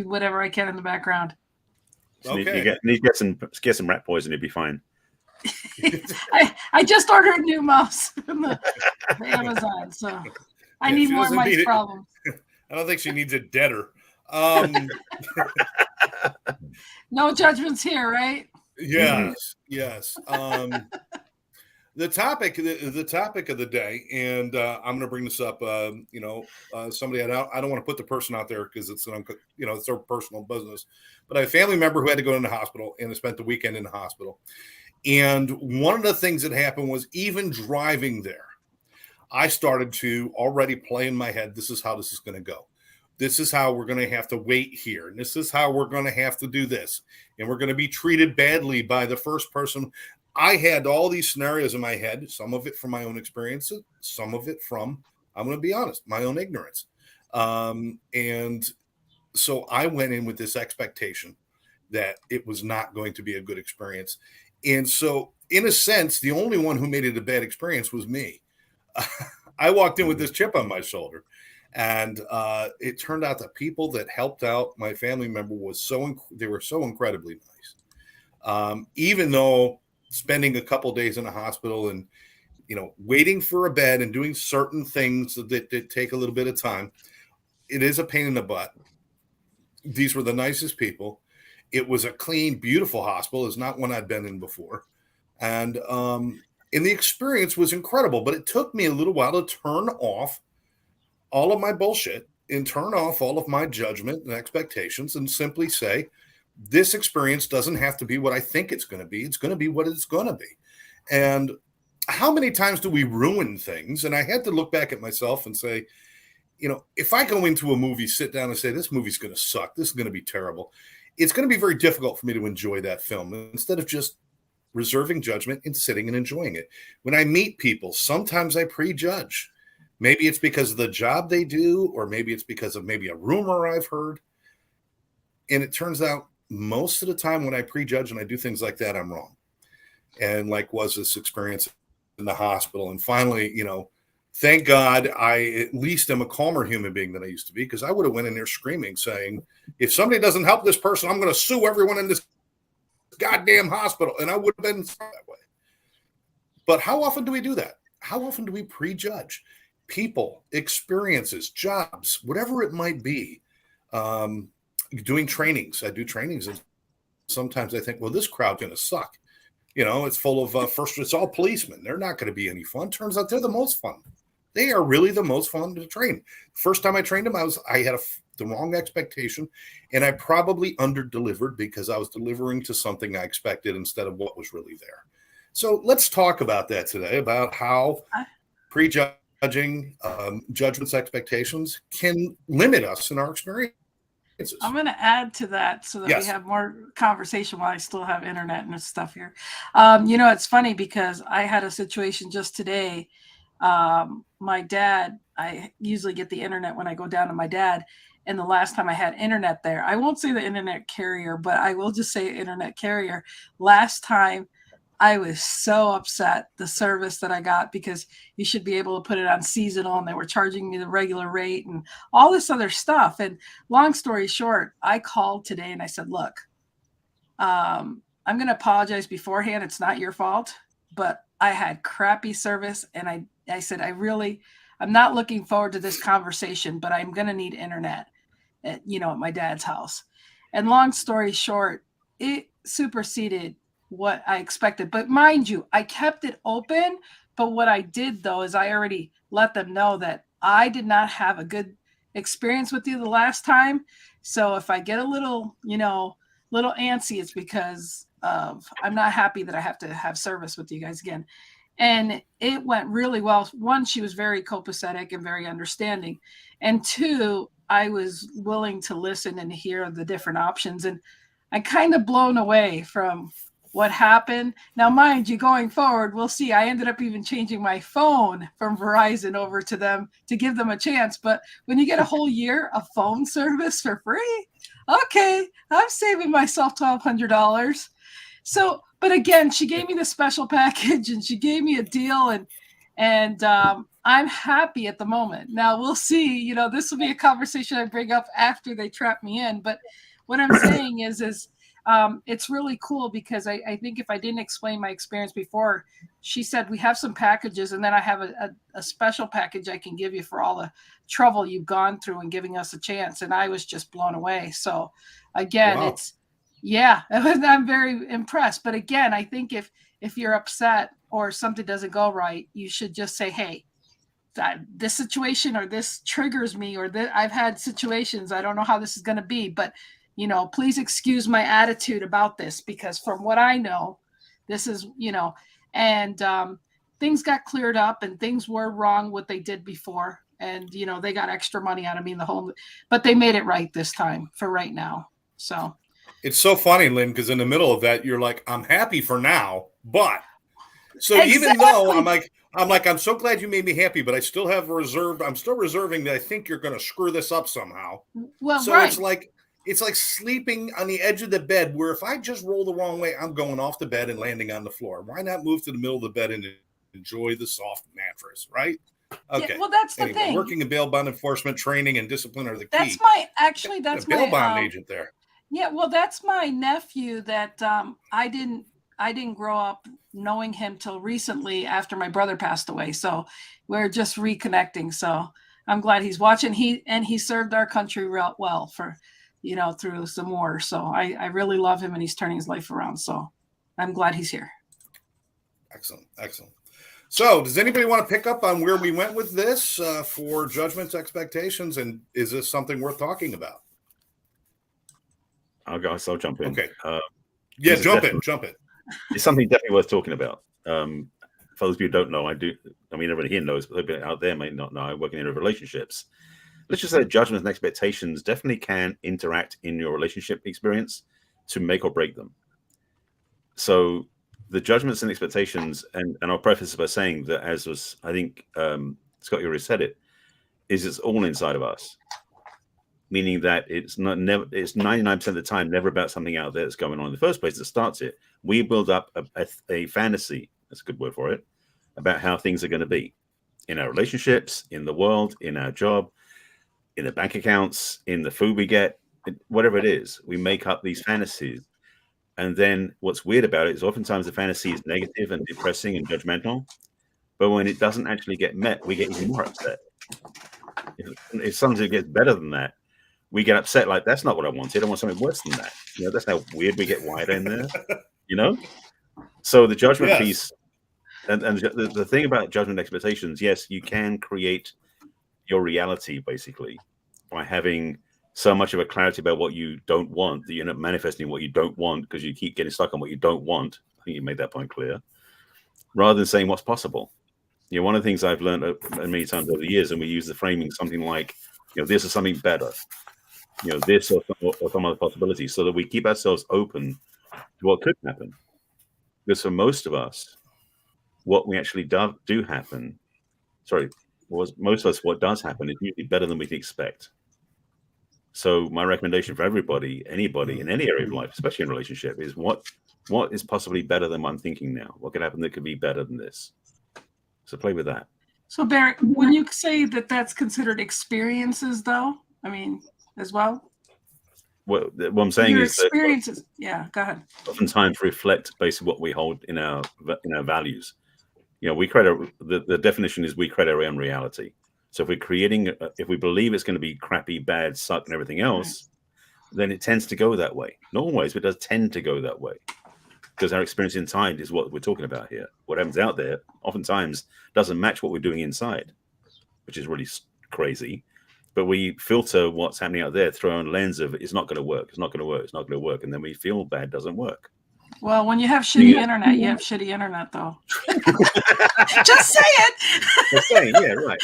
whatever I can in the background. Okay. You need to get some rat poison, you'll be fine. I just ordered a new mouse from the Amazon, so I need more mice problems. I don't think she needs it deader. No judgments here, right? Yes. The topic of the day, and I'm going to bring this up. Somebody I don't want to put the person out there because it's it's their personal business. But I have a family member who had to go into the hospital and spent the weekend in the hospital. And one of the things that happened was even driving there, I started to already play in my head. This is how this is going to go. This is how we're going to have to wait here. And this is how we're going to have to do this. And we're going to be treated badly by the first person. I had all these scenarios in my head, some of it from my own experiences, some of it from, I'm going to be honest, my own ignorance. And so I went in with this expectation that it was not going to be a good experience. And so, in a sense, the only one who made it a bad experience was me. I walked in with this chip on my shoulder. And it turned out that people that helped out my family member they were so incredibly nice. Even though spending a couple days in the hospital and, waiting for a bed and doing certain things that take a little bit of time, it is a pain in the butt. These were the nicest people. It was a clean, beautiful hospital. It's not one I'd been in before. And the experience was incredible, but it took me a little while to turn off all of my bullshit and turn off all of my judgment and expectations and simply say, this experience doesn't have to be what I think it's going to be. It's going to be what it's going to be. And how many times do we ruin things? And I had to look back at myself and say, if I go into a movie, sit down and say, this movie's going to suck, this is going to be terrible, it's going to be very difficult for me to enjoy that film instead of just reserving judgment and sitting and enjoying it. When I meet people, sometimes I prejudge. Maybe it's because of the job they do, or maybe it's because of maybe a rumor I've heard. And it turns out most of the time when I prejudge and I do things like that, I'm wrong. And like was this experience in the hospital. And finally, thank God I at least am a calmer human being than I used to be, because I would have went in there screaming saying, if somebody doesn't help this person, I'm going to sue everyone in this goddamn hospital. And I would have been that way. But how often do we do that? How often do we prejudge people, experiences, jobs, whatever it might be? Doing trainings. I do trainings, and sometimes I think, well, this crowd's going to suck. It's full of it's all policemen. They're not going to be any fun. Turns out they're the most fun. They are really the most fun to train. First time I trained them, I had the wrong expectation, and I probably under-delivered because I was delivering to something I expected instead of what was really there. So let's talk about that today, about how prejudging judgments expectations can limit us in our experience. I'm going to add to that so that we have more conversation while I still have internet and stuff here. It's funny because I had a situation just today. My dad, I usually get the internet when I go down to my dad. And the last time I had internet there, I won't say the internet carrier, but I will just say internet carrier. Last time I was so upset, the service that I got, because you should be able to put it on seasonal and they were charging me the regular rate and all this other stuff. And long story short, I called today and I said, look, I'm going to apologize beforehand. It's not your fault, but I had crappy service. And I said, I'm not looking forward to this conversation, but I'm going to need internet at my dad's house. And long story short, it superseded what I expected. But mind you, I kept it open. But what I did, though, is I already let them know that I did not have a good experience with you the last time. So if I get a little antsy, it's because I'm not happy that I have to have service with you guys again. And it went really well. One, she was very copacetic and very understanding. And two, I was willing to listen and hear the different options. And I'm kind of blown away from what happened. Now, mind you, going forward, we'll see. I ended up even changing my phone from Verizon over to them to give them a chance. But when you get a whole year of phone service for free, okay, I'm saving myself $1,200. So, but again, she gave me the special package and she gave me a deal. And And I'm happy at the moment. Now we'll see, you know, this will be a conversation I bring up after they trap me in. But what I'm saying is it's really cool because I think if I didn't explain my experience before, she said, we have some packages and then I have a special package I can give you for all the trouble you've gone through and giving us a chance. And I was just blown away. So again, Wow. I'm very impressed. But again, I think if you're upset or something doesn't go right, you should just say, hey, this situation or this triggers me, or I've had situations, I don't know how this is going to be, but you know, please excuse my attitude about this because from what I know, this is, you know, and things got cleared up and things were wrong what they did before. And, you know, they got extra money out of me in the whole, but they made it right this time for right now. So it's so funny, Lynn, because in the middle of that, you're like, I'm happy for now, but so exactly. even though I'm so glad you made me happy, but I still have I'm still reserving that I think you're going to screw this up somehow. Well, so right. it's like sleeping on the edge of the bed where if I just roll the wrong way, I'm going off the bed and landing on the floor. Why not move to the middle of the bed and enjoy the soft mattress, right? Okay. Yeah, well, that's the thing. Working in bail bond enforcement training and discipline are the key. That's my bail bond agent there. Yeah, well, that's my nephew that I didn't grow up knowing him till recently after my brother passed away. So we're just reconnecting. So I'm glad he's watching. He served our country real well for, you know, through some war. So I really love him and he's turning his life around. So I'm glad he's here. Excellent. Excellent. So does anybody want to pick up on where we went with this for Judgements Expectations? And is this something worth talking about? I'll jump in. Okay. Jump in. It's something definitely worth talking about. For those of you who don't know, everybody here knows, but people out there may not know. I work in relationships. Let's just say judgments and expectations definitely can interact in your relationship experience to make or break them. So the judgments and expectations, and I'll preface by saying that, as was, I think, Scott, you already said it, it's all inside of us. Meaning that it's 99% of the time never about something out there that's going on in the first place that starts it. We build up a fantasy, that's a good word for it, about how things are going to be in our relationships, in the world, in our job, in the bank accounts, in the food we get, whatever it is. We make up these fantasies. And then what's weird about it is oftentimes the fantasy is negative and depressing and judgmental. But when it doesn't actually get met, we get even more upset. If something gets better than that, we get upset, like, that's not what I wanted. I want something worse than that. You know, that's how weird we get wired in there, you know? So the judgment piece, and the thing about judgment expectations, yes, you can create your reality, basically, by having so much of a clarity about what you don't want that you're not manifesting what you don't want because you keep getting stuck on what you don't want. I think you made that point clear. Rather than saying what's possible. You know, one of the things I've learned many times over the years, and we use the framing something like, you know, this is something better. You know, this or some other possibilities, so that we keep ourselves open to what could happen. Because for most of us, what we actually do happen, most of us, what does happen is usually better than we can expect. So my recommendation for anybody in any area of life, especially in a relationship, is what is possibly better than what I'm thinking now? What could happen that could be better than this? So play with that. So Barry, when you say that that's considered experiences, though, I mean, as well? What I'm saying your is experiences. Yeah, go ahead. Oftentimes reflect basically what we hold in our values. You know, we create the definition is we create our own reality. So if we're creating, if we believe it's going to be crappy, bad, suck, and everything else, then it tends to go that way. Not always, but it does tend to go that way. Because our experience inside is what we're talking about here. What happens out there oftentimes doesn't match what we're doing inside, which is really crazy. But we filter what's happening out there through our own lens of it's not going to work, it's not going to work, it's not going to work. And then we feel bad doesn't work. Well, when you have shitty internet, you have shitty internet, though. Just say it. Just saying, yeah, right.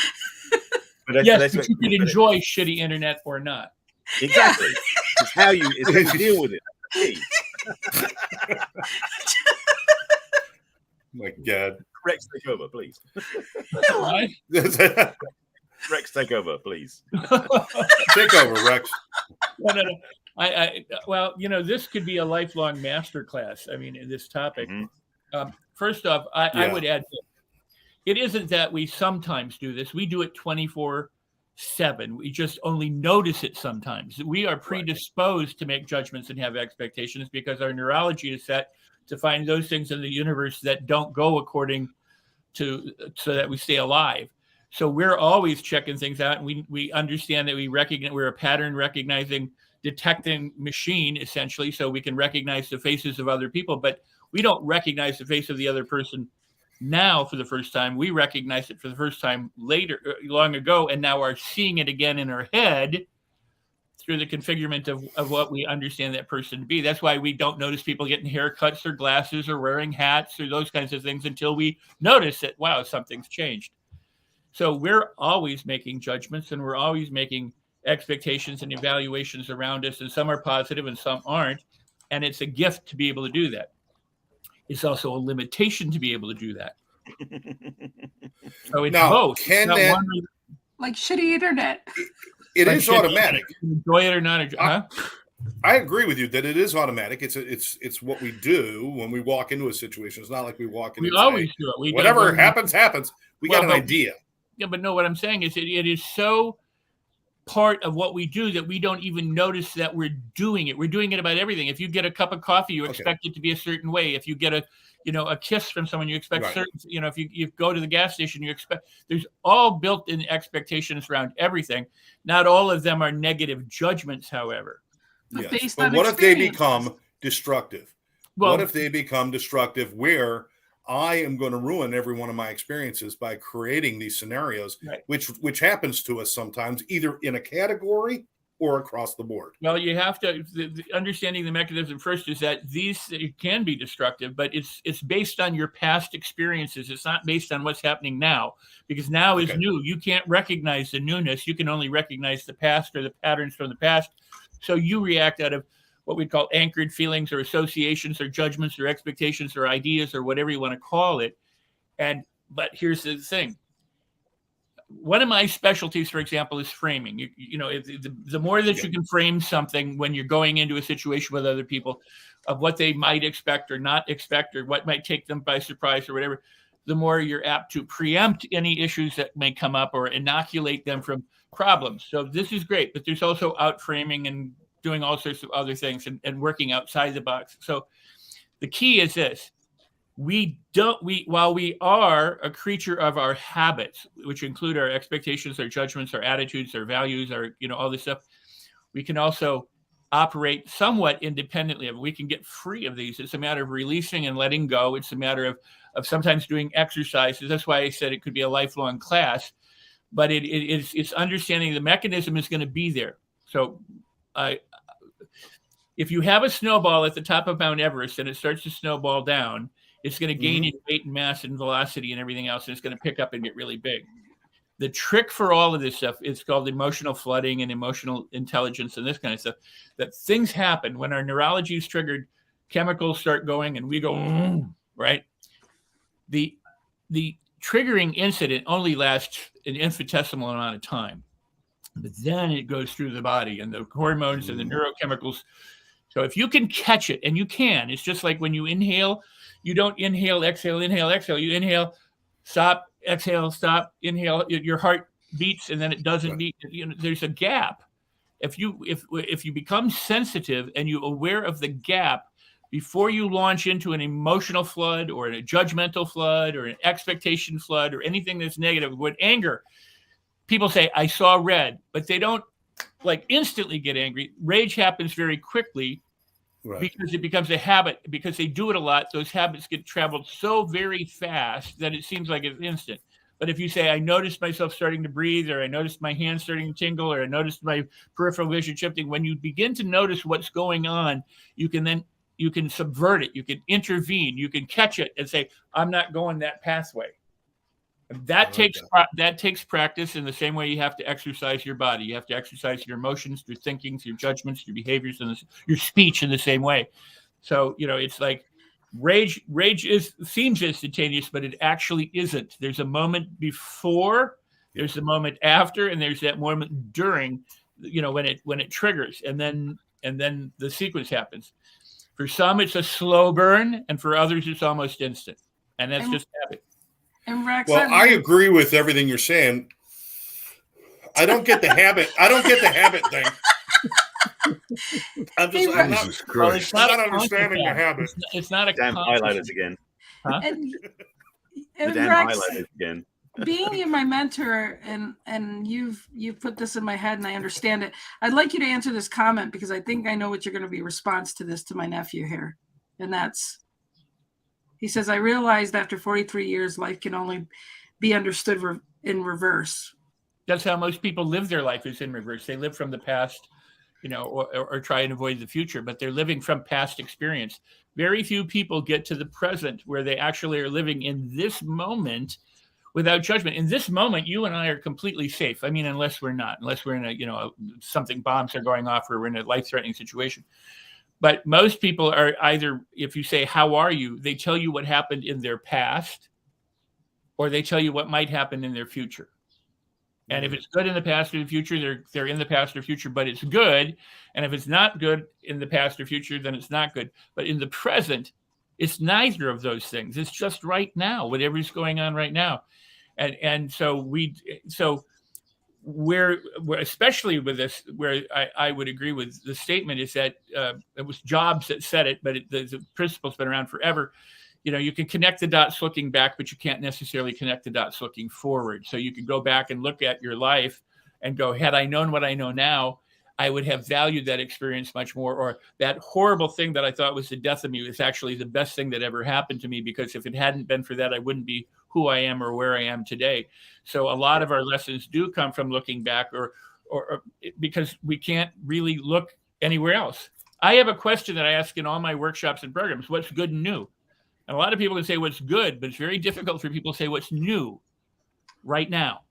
But yes, but you can enjoy shitty internet or not. Exactly. Yeah. It's how you deal with it. Hey. My God. Rex, take over, please. Right? Rex, take over, please. Take over, Rex. No. Well, you know, this could be a lifelong masterclass. I mean, in this topic. Mm-hmm. First off, I would add, it isn't that we sometimes do this. We do it 24/7. We just only notice it sometimes. We are predisposed to make judgments and have expectations because our neurology is set to find those things in the universe that don't go according to, so that we stay alive. So we're always checking things out, and we understand that we're a pattern recognizing, detecting machine, essentially, so we can recognize the faces of other people, but we don't recognize the face of the other person now for the first time. We recognize it for the first time later, long ago, and now are seeing it again in our head through the configurement of what we understand that person to be. That's why we don't notice people getting haircuts or glasses or wearing hats or those kinds of things until we notice that, wow, something's changed. So we're always making judgments, and we're always making expectations and evaluations around us, and some are positive and some aren't. And it's a gift to be able to do that. It's also a limitation to be able to do that. So it's both. Can that, like shitty internet? It is automatic. Enjoy it or not? I agree with you that it is automatic. It's what we do when we walk into a situation. It's not like we walk in. We always do it. Whatever happens. We got an idea. Yeah, but no, what I'm saying is it is so part of what we do that we don't even notice that we're doing it. We're doing it about everything. If you get a cup of coffee, you expect it to be a certain way. If you get a kiss from someone, you expect certain, if you go to the gas station, you expect, there's all built-in expectations around everything. Not all of them are negative judgments, however. Yes. But what if they become destructive? Well, what if they become destructive where I am going to ruin every one of my experiences by creating these scenarios, which happens to us sometimes, either in a category or across the board? Well, you have to understanding the mechanism first is that it can be destructive, but it's based on your past experiences. It's not based on what's happening now, because now is new. You can't recognize the newness. You can only recognize the past or the patterns from the past. So you react out of what we call anchored feelings or associations or judgments or expectations or ideas or whatever you want to call it. But here's the thing. One of my specialties, for example, is framing. The more that you can frame something when you're going into a situation with other people of what they might expect or not expect or what might take them by surprise or whatever, the more you're apt to preempt any issues that may come up or inoculate them from problems. So this is great, but there's also out framing and doing all sorts of other things and working outside the box. So the key is this. While we are a creature of our habits, which include our expectations, our judgments, our attitudes, our values, all this stuff, we can also operate somewhat independently of. We can get free of these. It's a matter of releasing and letting go. It's a matter of sometimes doing exercises. That's why I said it could be a lifelong class, but it's understanding the mechanism is going to be there. So if you have a snowball at the top of Mount Everest and it starts to snowball down, it's going to gain in weight and mass and velocity and everything else, and it's going to pick up and get really big. The trick for all of this stuff is called emotional flooding and emotional intelligence and this kind of stuff, that things happen when our neurology is triggered, chemicals start going and we go, right? The triggering incident only lasts an infinitesimal amount of time, but then it goes through the body and the hormones and the neurochemicals. So if you can catch it, and you can, it's just like when you inhale, you don't inhale, exhale, exhale. You inhale, stop, exhale, stop, inhale. Your heart beats, and then it doesn't beat. There's a gap. If you become sensitive and you're aware of the gap before you launch into an emotional flood or a judgmental flood or an expectation flood or anything that's negative, with anger, people say, I saw red, but they don't instantly get angry. Rage happens very quickly because it becomes a habit. Because they do it a lot, those habits get traveled so very fast that it seems like it's instant. But if you say, I noticed myself starting to breathe, or I noticed my hands starting to tingle, or I noticed my peripheral vision shifting, when you begin to notice what's going on, you can subvert it. You can intervene. You can catch it and say, I'm not going that pathway. That takes practice in the same way you have to exercise your body. You have to exercise your emotions, your thinkings, your judgments, your behaviors, and your speech in the same way. So, it's like rage seems instantaneous, but it actually isn't. There's a moment before, there's a moment after, and there's that moment during, when it triggers, and then the sequence happens. For some, it's a slow burn, and for others, it's almost instant. And that's just habit. And Rex, well, I agree with everything you're saying. I don't get the habit. I don't get the habit thing. I'm not understanding the habit. It's not a damn highlighters again. Huh? And damn Rex, highlighters again. Being my mentor, and you've put this in my head, and I understand it. I'd like you to answer this comment because I think I know what you're going to be response to this to my nephew here, and that's, he says, I realized after 43 years, life can only be understood in reverse. That's how most people live their life, is in reverse. They live from the past, or try and avoid the future, but they're living from past experience. Very few people get to the present where they actually are living in this moment without judgment. In this moment, you and I are completely safe. I mean, unless we're in a, something, bombs are going off, or we're in a life-threatening situation. But most people are either, if you say, how are you? They tell you what happened in their past, or they tell you what might happen in their future. And if it's good in the past or the future, they're in the past or future, but it's good. And if it's not good in the past or future, then it's not good. But in the present, it's neither of those things. It's just right now, whatever's going on right now. And so we're especially with this, where I would agree with the statement, is that it was Jobs that said it, but the principle's been around forever. You can connect the dots looking back, but you can't necessarily connect the dots looking forward. So you could go back and look at your life and go, had I known what I know now, I would have valued that experience much more. Or that horrible thing that I thought was the death of me is actually the best thing that ever happened to me, because if it hadn't been for that, I wouldn't be who I am or where I am today. So a lot of our lessons do come from looking back, or because we can't really look anywhere else. I have a question that I ask in all my workshops and programs: what's good and new? And a lot of people can say what's good, but it's very difficult for people to say what's new right now.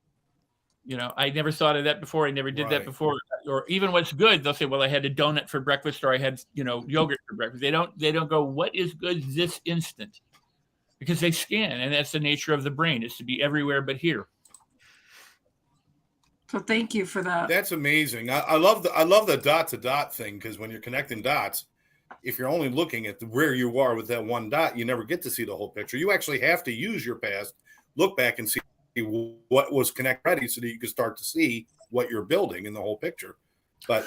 I never thought of that before. I never did that before. Or even what's good, they'll say, well, I had a donut for breakfast, or I had, yogurt for breakfast. They don't go, what is good this instant? Because they scan, and that's the nature of the brain, is to be everywhere but here. So thank you for that. That's amazing. I love the dot to dot thing, because when you're connecting dots, if you're only looking at where you are with that one dot, you never get to see the whole picture. You actually have to use your past, look back and see what was connected already, so that you can start to see what you're building in the whole picture. But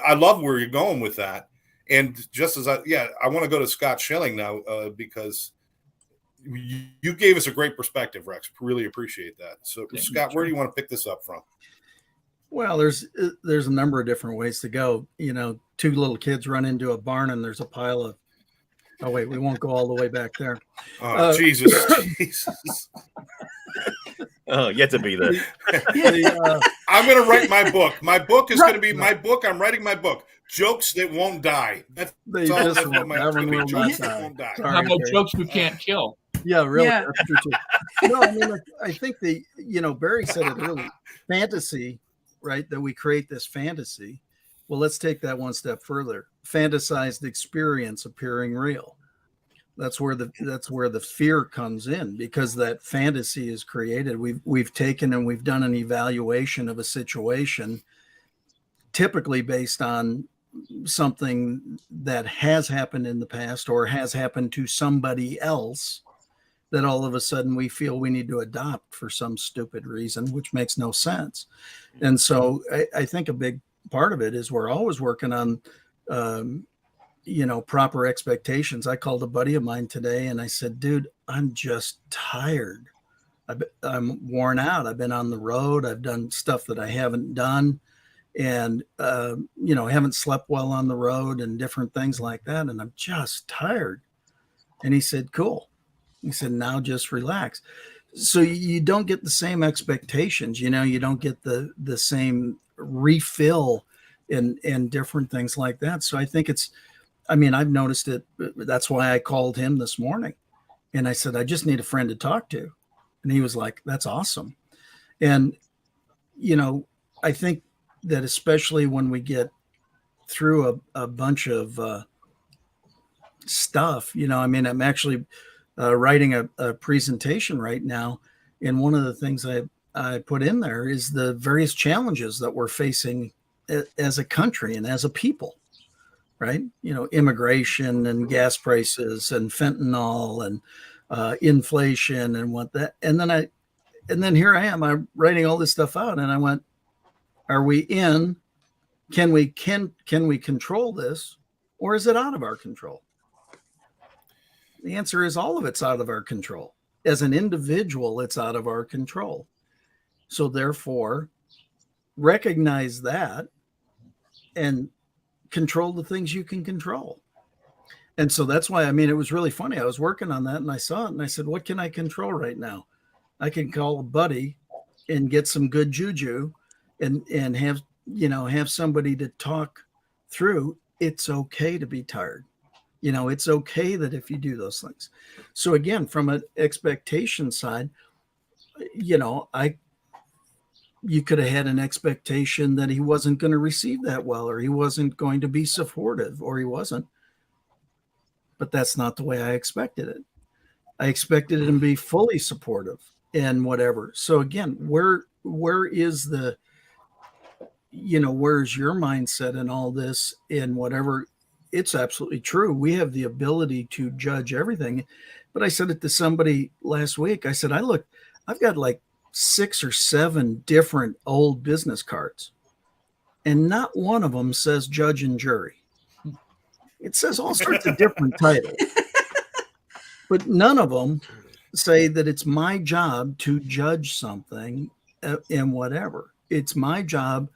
I love where you're going with that. And just as I want to go to Scott Schilling now, because you gave us a great perspective, Rex. Really appreciate that. So Scott, where do you want to pick this up from? Well, there's a number of different ways to go. Two little kids run into a barn, and there's a pile of, oh wait, we won't go all the way back there. Oh, Jesus. Oh, yet to be there. I'm going to write my book. My book is going to be my book. I'm writing my book. Jokes that won't die. That's all. That's what my jokes that won't die. How about jokes you can't kill? Yeah, really. Yeah. That's true too. No, I mean, I think Barry said it earlier. Fantasy, right? That we create this fantasy. Well, let's take that one step further. Fantasized experience appearing real. That's where the fear comes in, because that fantasy is created. We've taken and we've done an evaluation of a situation, typically based on something that has happened in the past or has happened to somebody else, that all of a sudden we feel we need to adopt for some stupid reason, which makes no sense. And so I think a big part of it is we're always working on proper expectations. I called a buddy of mine today and I said, dude, I'm just tired. I'm worn out. I've been on the road. I've done stuff that I haven't done, and, haven't slept well on the road and different things like that. And I'm just tired. And he said, cool. He said, now just relax. So you don't get the same expectations, you don't get the same refill in different things like that. So I think I've noticed it. That's why I called him this morning and I said, I just need a friend to talk to. And he was like, that's awesome. And, I think that especially when we get through a bunch of stuff, I'm actually writing a presentation right now. And one of the things I put in there is the various challenges that we're facing as a country and as a people. Right? Immigration and gas prices and fentanyl and inflation and what that, and then here I am, I'm writing all this stuff out, and I went, are we in? Can we control this, or is it out of our control? The answer is all of it's out of our control. As an individual, it's out of our control. So therefore, recognize that and control the things you can control. And so that's why, I mean, it was really funny. I was working on that and I saw it and I said, what can I control right now? I can call a buddy and get some good juju and have somebody to talk through. It's okay to be tired. It's okay that if you do those things. So again, from an expectation side, you could have had an expectation that he wasn't going to receive that well, or he wasn't going to be supportive, or he wasn't. But that's not the way I expected it. I expected him to be fully supportive and whatever. So again, where is where's your mindset in all this and whatever? It's absolutely true. We have the ability to judge everything. But I said it to somebody last week. I said, I've got like 6 or 7 different old business cards, and not one of them says judge and jury. It says all sorts of different titles, but none of them say that it's my job to judge something and whatever. It's my job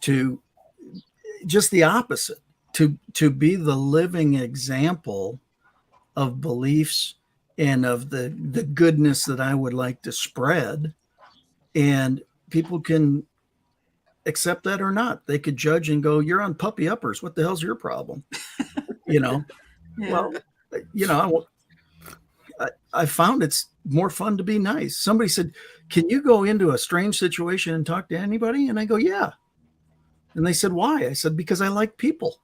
to just the opposite, to be the living example of beliefs and of the goodness that I would like to spread. And people can accept that or not. They could judge and go, you're on puppy uppers. What the hell's your problem? Yeah. Well, I found it's more fun to be nice. Somebody said, can you go into a strange situation and talk to anybody? And I go, yeah. And they said, why? I said, because I like people.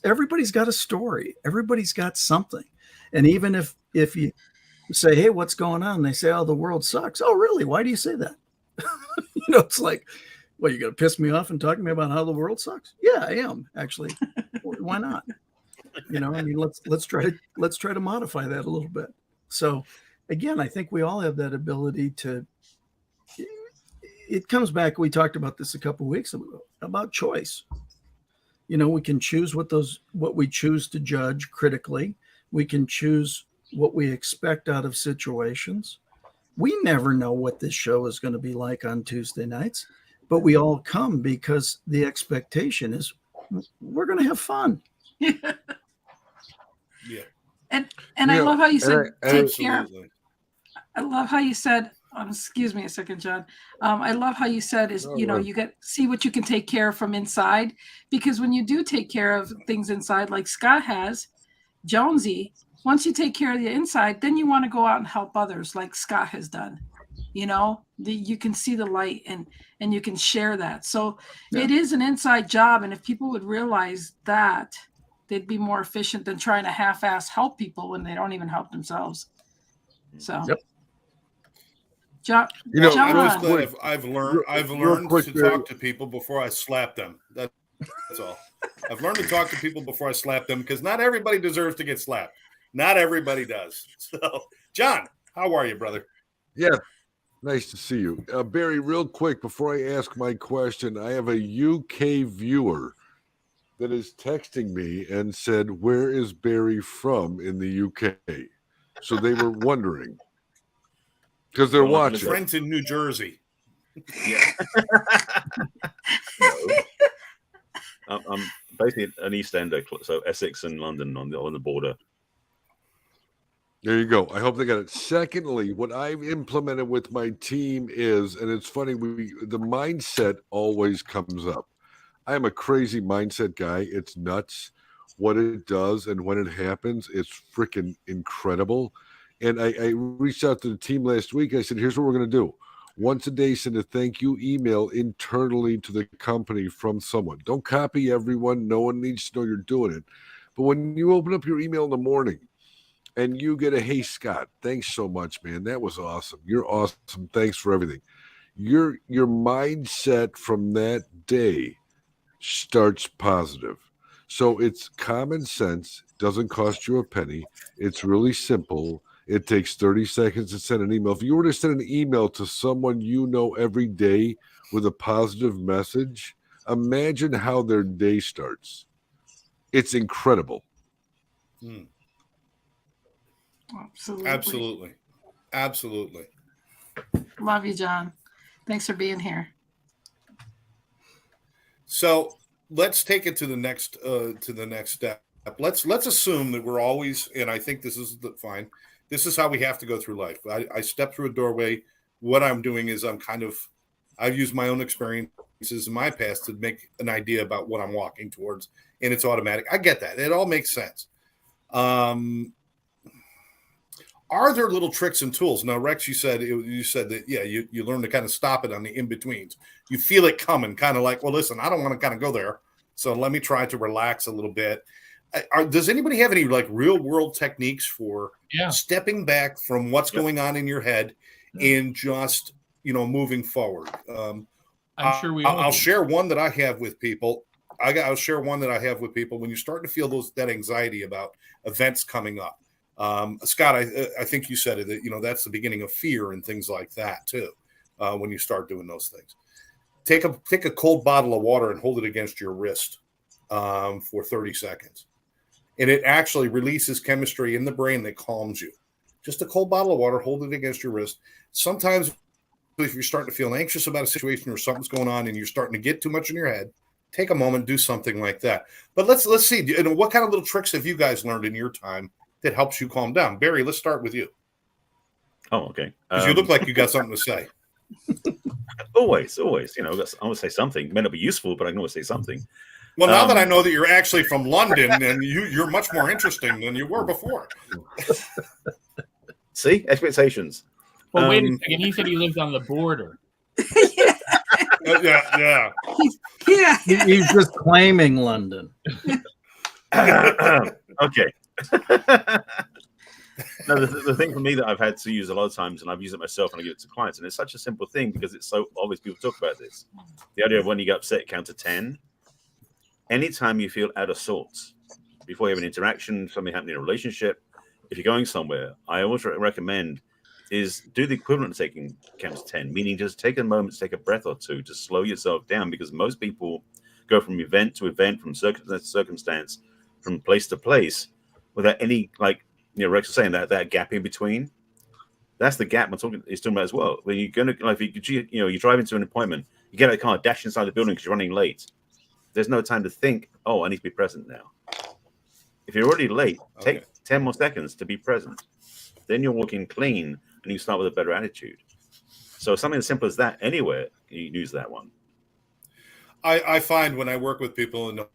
Everybody's got a story. Everybody's got something. And even if you say, hey, what's going on? And they say, oh, the world sucks. Oh, really? Why do you say that? It's like, well, you're going to piss me off and talk to me about how the world sucks? Yeah, I am, actually. Why not? I mean, let's try to modify that a little bit. So again, I think we all have that ability to, it comes back. We talked about this a couple of weeks ago about choice. We can choose what we choose to judge critically. We can choose what we expect out of situations. We never know what this show is going to be like on Tuesday nights, but we all come because the expectation is we're going to have fun. Yeah. And I love how you said take care. I love how you said, excuse me a second, John. I love how you said is, you see what you can take care of from inside, because when you do take care of things inside, like Scott has, Jonesy, once you take care of the inside, then you want to go out and help others like Scott has done. You can see the light and you can share that. So It is an inside job. And if people would realize that, they'd be more efficient than trying to half-ass help people when they don't even help themselves. So, yep. John, I'm always glad I've learned to talk to people before I slap them. That's all. I've learned to talk to people before I slap them, because not everybody deserves to get slapped. Not everybody does. So, John, how are you, brother? Yeah, nice to see you. Barry, real quick, before I ask my question, I have a UK viewer that is texting me and said, where is Barry from in the UK? So they were wondering. Because they're watching. Friends in New Jersey. Yeah. I'm basically an East Ender, so Essex and London on the border. There you go. I hope they got it. Secondly, what I've implemented with my team is, and it's funny, the mindset always comes up. I am a crazy mindset guy. It's nuts what it does, and when it happens, it's freaking incredible. And I reached out to the team last week. I said, here's what we're going to do. Once a day, send a thank you email internally to the company from someone. Don't copy everyone. No one needs to know you're doing it. But when you open up your email in the morning and you get a, hey, Scott, thanks so much, man. That was awesome. You're awesome. Thanks for everything. Your mindset from that day starts positive. So it's common sense, doesn't cost you a penny. It's really simple. It takes 30 seconds to send an email. If you were to send an email to someone you know every day with a positive message, imagine how their day starts. It's incredible. Absolutely. Absolutely. Love you, John. Thanks for being here. So let's take it to the next step. Let's assume that we're always, and I think this is fine. This is how we have to go through life. I step through a doorway. What I'm doing is I've used my own experiences in my past to make an idea about what I'm walking towards, and it's automatic. I get that. It all makes sense. Are there little tricks and tools? Now, Rex, you said that, yeah, you learn to kind of stop it on the in-betweens. You feel it coming, kind of like, well, listen, I don't want to kind of go there, so let me try to relax a little bit. Does anybody have any like real-world techniques for stepping back from what's going on in your head and just, moving forward? I'm sure I'll share one that I have with people. I'll share one that I have with people when you start to feel that anxiety about events coming up. Scott, I think you said it, that, that's the beginning of fear and things like that too. When you start doing those things, take a cold bottle of water and hold it against your wrist for 30 seconds. And it actually releases chemistry in the brain that calms you. Just a cold bottle of water, hold it against your wrist. Sometimes if you're starting to feel anxious about a situation or something's going on and you're starting to get too much in your head, take a moment, do something like that. But let's see, what kind of little tricks have you guys learned in your time that helps you calm down? Barry, let's start with you. Oh, okay. Because you look like you got something to say. Always. I want to say something. It may not be useful, but I can always say something. Well, now that I know that you're actually from London, and you're much more interesting than you were before. See? Expectations. Well, wait a second. He said he lives on the border. Yeah. He's just claiming London. Okay. No, the thing for me that I've had to use a lot of times, and I've used it myself and I give it to clients, and it's such a simple thing because it's so obvious. People talk about this. The idea of when you get upset, count to 10. Anytime you feel out of sorts, before you have an interaction, something happening in a relationship, if you're going somewhere, I always recommend is do the equivalent of taking count to 10, meaning just take a moment to take a breath or two to slow yourself down, because most people go from event to event, from circumstance to circumstance, from place to place, without any, like, Rex was saying, that gap in between. That's the gap he's talking about as well. When you're gonna, like, if you drive into an appointment, you get out of the car, dash inside the building because you're running late. There's no time to think, oh, I need to be present now. If you're already late, take 10 more seconds to be present. Then you're walking clean and you start with a better attitude. So something as simple as that, anywhere, you use that one. I find when I work with people in the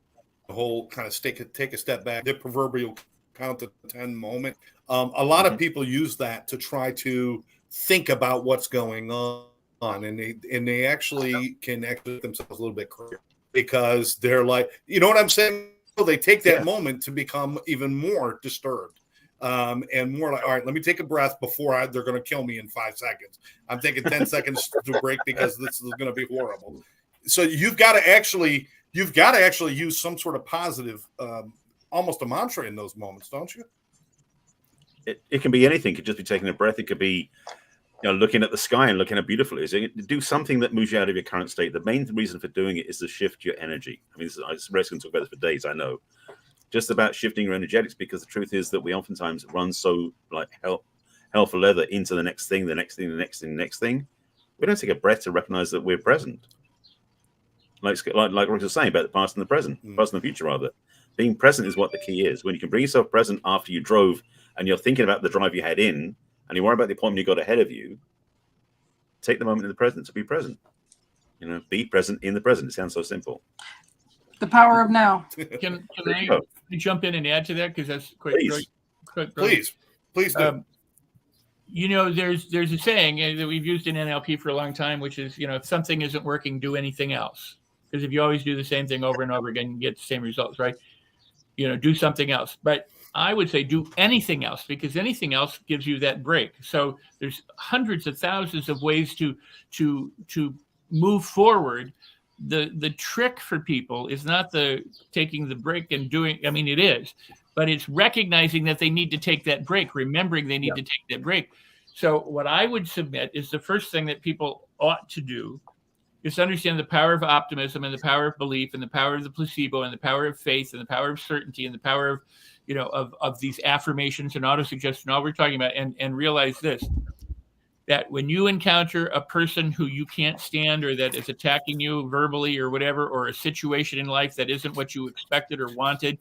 whole kind of take a step back, the proverbial count to 10 moment. A lot of people use that to try to think about what's going on, and they actually can actually themselves a little bit clearer, because they're like, you know what I'm saying? They take that moment to become even more disturbed. And more like, all right, let me take a breath before they're going to kill me in 5 seconds. I'm taking 10 seconds to break because this is going to be horrible. So you've got to actually use some sort of positive, almost a mantra in those moments, don't you? It can be anything. It could just be taking a breath. It could be, looking at the sky and looking how beautiful it is. Do something that moves you out of your current state. The main reason for doing it is to shift your energy. I mean, Rex can talk about this for days, I know. Just about shifting your energetics, because the truth is that we oftentimes run so like hell for leather into the next thing, the next thing, the next thing, the next thing. We don't take a breath to recognize that we're present. Like Rex was saying about the past and the present, past and the future, rather. Being present is what the key is. When you can bring yourself present after you drove and you're thinking about the drive you had in, and you worry about the appointment you got ahead of you, take the moment in the present to be present. Be present in the present. It sounds so simple. The power of now. Can I jump in and add to that? Because that's quick. Please do. There's a saying that we've used in NLP for a long time, which is, if something isn't working, do anything else. Because if you always do the same thing over and over again, you get the same results, right? Do something else. But I would say do anything else, because anything else gives you that break. So there's hundreds of thousands of ways to move forward, the trick for people is not the taking the break and doing, I mean, it is, but it's recognizing that they need to take that break, remembering they need to take that break. So what I would submit is the first thing that people ought to do is to understand the power of optimism and the power of belief and the power of the placebo and the power of faith and the power of certainty and the power of, of these affirmations and autosuggestion, all we're talking about, and realize this, that when you encounter a person who you can't stand or that is attacking you verbally or whatever, or a situation in life that isn't what you expected or wanted,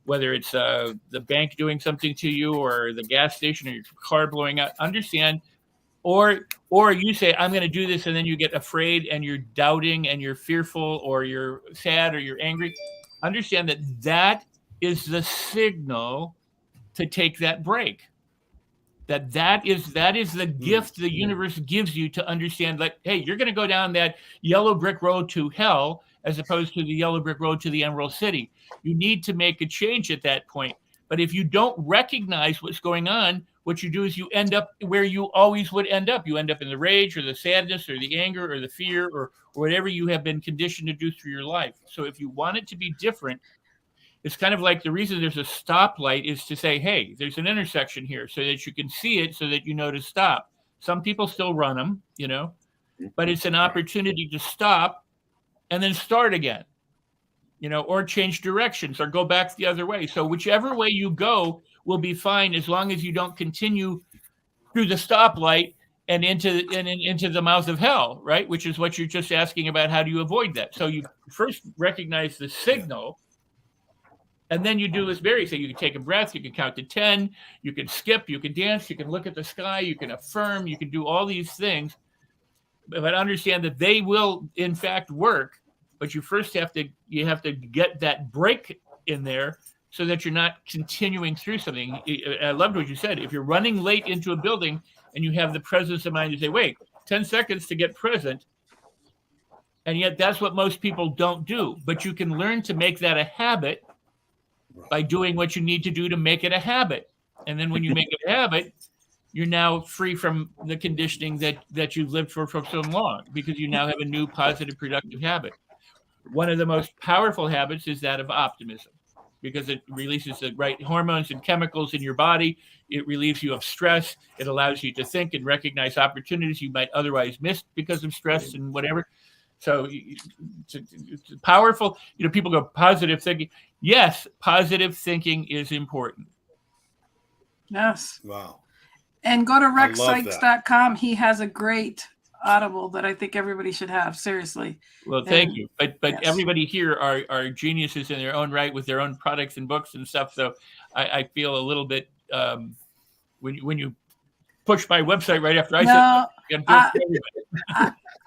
whether it's the bank doing something to you or the gas station or your car blowing up, understand, or you say, I'm going to do this, and then you get afraid and you're doubting and you're fearful or you're sad or you're angry, understand that that is the signal to take that break. That is the gift the universe gives you to understand that, hey, you're going to go down that yellow brick road to hell as opposed to the yellow brick road to the Emerald City. You need to make a change at that point. But if you don't recognize what's going on, what you do is you end up where you always would end up. You end up in the rage or the sadness or the anger or the fear or whatever you have been conditioned to do through your life. So if you want it to be different, it's kind of like the reason there's a stoplight is to say, hey, there's an intersection here so that you can see it so that you know to stop. Some people still run them, but it's an opportunity to stop and then start again, or change directions or go back the other way. So whichever way you go will be fine as long as you don't continue through the stoplight and into the mouth of hell, right? Which is what you're just asking about. How do you avoid that? So you first recognize the signal. And then you do as Barry said, you can take a breath, you can count to 10, you can skip, you can dance, you can look at the sky, you can affirm, you can do all these things, but understand that they will in fact work. But you first have to get that break in there so that you're not continuing through something. I loved what you said. If you're running late into a building and you have the presence of mind to say, wait, 10 seconds to get present. And yet that's what most people don't do. But you can learn to make that a habit by doing what you need to do to make it a habit. And then when you make it a habit, you're now free from the conditioning that you've lived for so long, because you now have a new positive, productive habit. One of the most powerful habits is that of optimism, because it releases the right hormones and chemicals in your body. It relieves you of stress. It allows you to think and recognize opportunities you might otherwise miss because of stress and whatever. So it's powerful. People go positive thinking. Yes, positive thinking is important. Yes. Wow. And go to rexsikes.com. He has a great Audible that I think everybody should have. Seriously. Well, thank you. But yes. Everybody here are geniuses in their own right with their own products and books and stuff. So I feel a little bit when you push my website right after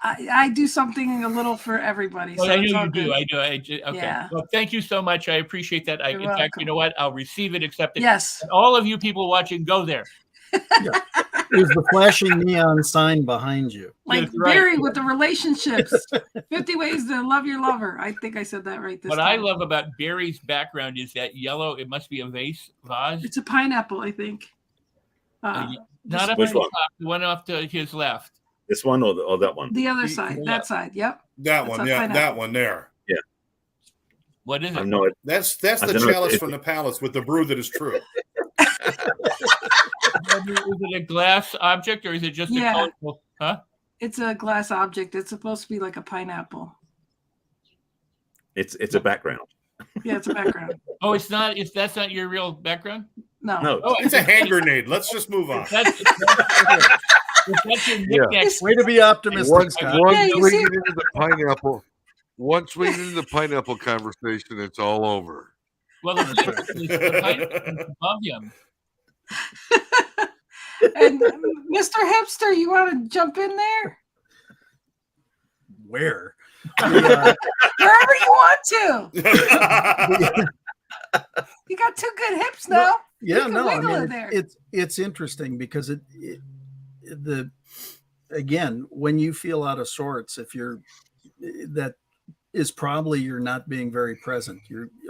I do something a little for everybody. Well, so I know you do. I do. Okay. Yeah. Well, thank you so much. I appreciate that. In fact, you know what? I'll receive it, accept it. Yes. And all of you people watching, go there. Yeah. There's the flashing neon sign behind you. Like Barry with the relationships. 50 ways to love your lover. I think I said that right this time. What I love about Barry's background is that yellow. It must be a vase. It's a pineapple, I think. Not which one? The one off to his left. This one or that one? The other side. That side. Yep. That one. Yeah. Pineapple. That one there. Yeah. What is it? That's the chalice from the palace with the brew that is true. Is it a glass object or is it just a colorful? Huh? It's a glass object. It's supposed to be like a pineapple. It's a background. Yeah, it's a background. Oh, it's not. That's not your real background. No. Oh, it's a hand grenade. Let's just move on. That's your knickknack. Way to be optimistic. Once we get into the pineapple conversation, it's all over. Well, the pineapple above him. And Mr. Hipster, you want to jump in there? Where? Wherever you want to. You got two good hips now. Yeah, no, I mean it's interesting because again, when you feel out of sorts, that is probably you're not being very present.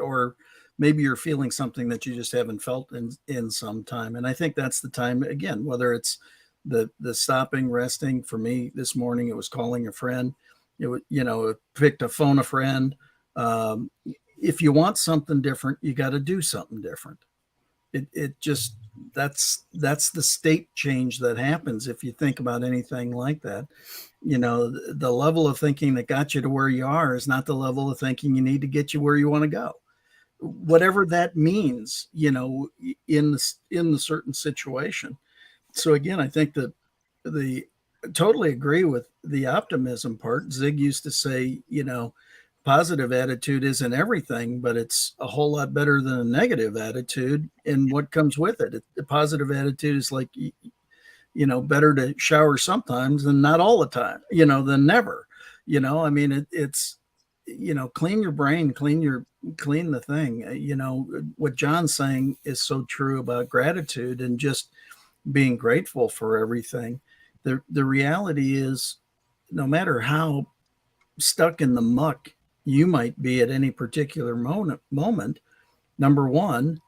Or maybe you're feeling something that you just haven't felt in some time. And I think that's the time, again, whether it's the stopping, resting. For me this morning, it was calling a friend. Picked a phone a friend. If you want something different, you got to do something different. It just, that's the state change that happens if you think about anything like that. The level of thinking that got you to where you are is not the level of thinking you need to get you where you want to go, whatever that means, in the certain situation. So again, I think that the totally agree with the optimism part. Zig used to say, positive attitude isn't everything, but it's a whole lot better than a negative attitude and what comes with it. The positive attitude is like, better to shower sometimes than not all the time, than never. I mean, it's, clean your brain, clean the thing. What John's saying is so true about gratitude and just being grateful for everything. The reality is, no matter how stuck in the muck you might be at any particular moment, number one,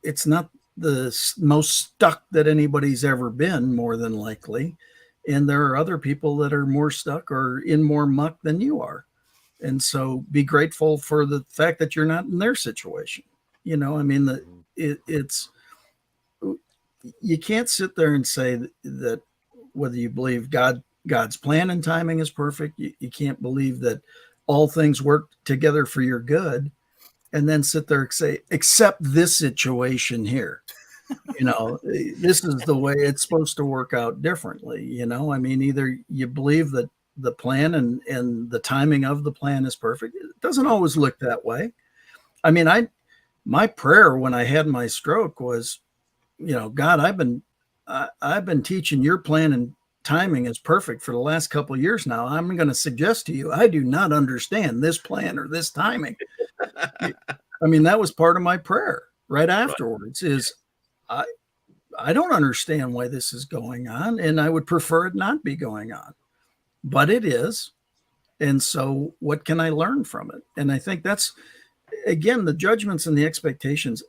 it's not the most stuck that anybody's ever been, more than likely. And there are other people that are more stuck or in more muck than you are. And so be grateful for the fact that you're not in their situation. I mean, it's, you can't sit there and say that whether you believe God's plan and timing is perfect, you can't believe that all things work together for your good, and then sit there and say, except this situation here, this is the way it's supposed to work out differently. I mean, either you believe that the plan and the timing of the plan is perfect. It doesn't always look that way. I mean, my prayer when I had my stroke was, God, I've been teaching your plan and timing is perfect for the last couple of years now. I'm going to suggest to you, I do not understand this plan or this timing. I mean, that was part of my prayer right afterwards. Is I don't understand why this is going on, and I would prefer it not be going on, but it is. And so what can I learn from it? And I think that's, again, the judgments and the expectations.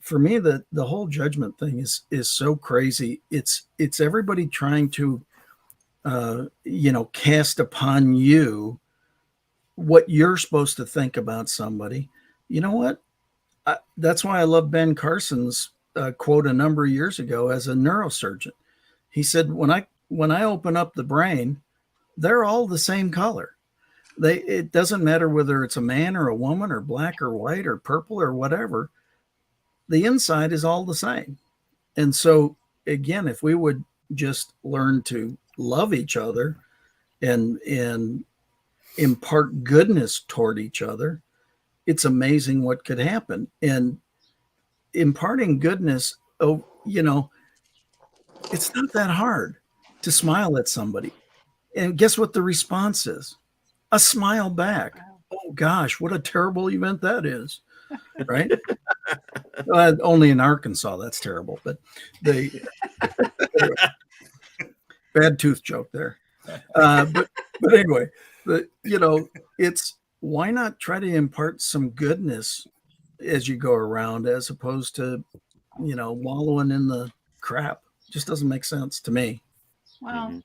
For me, the whole judgment thing is so crazy. It's everybody trying to, cast upon you what you're supposed to think about somebody. You know what? That's why I love Ben Carson's quote a number of years ago as a neurosurgeon. He said, when I open up the brain, they're all the same color. It doesn't matter whether it's a man or a woman or black or white or purple or whatever. The inside is all the same. And so, again, if we would just learn to love each other and impart goodness toward each other, it's amazing what could happen. And imparting goodness, it's not that hard to smile at somebody. And guess what the response is? A smile back. Oh, gosh, what a terrible event that is. Right? Only in Arkansas, that's terrible. But bad tooth joke there. But anyway, it's, why not try to impart some goodness as you go around, as opposed to, wallowing in the crap? Just doesn't make sense to me. Well,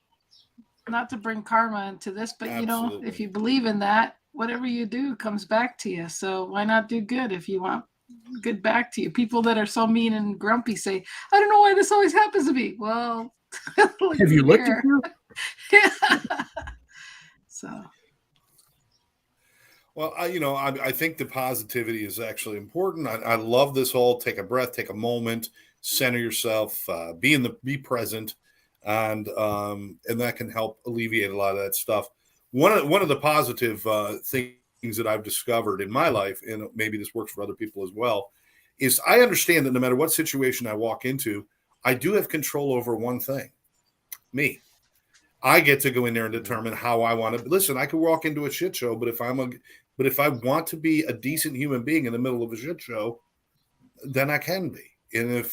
not to bring karma into this, but Absolutely. if you believe in that, whatever you do comes back to you. So why not do good if you want good back to you? People that are so mean and grumpy say, I don't know why this always happens to me. Well, have you looked at you? Yeah. So. Well, I think the positivity is actually important. I love this whole take a breath, take a moment, center yourself, be present, and that can help alleviate a lot of that stuff. One of the positive things that I've discovered in my life, and maybe this works for other people as well, is I understand that no matter what situation I walk into, I do have control over one thing: me. I get to go in there and determine how I want to. Listen, I could walk into a shit show, but if I want to be a decent human being in the middle of a shit show, then I can be. And if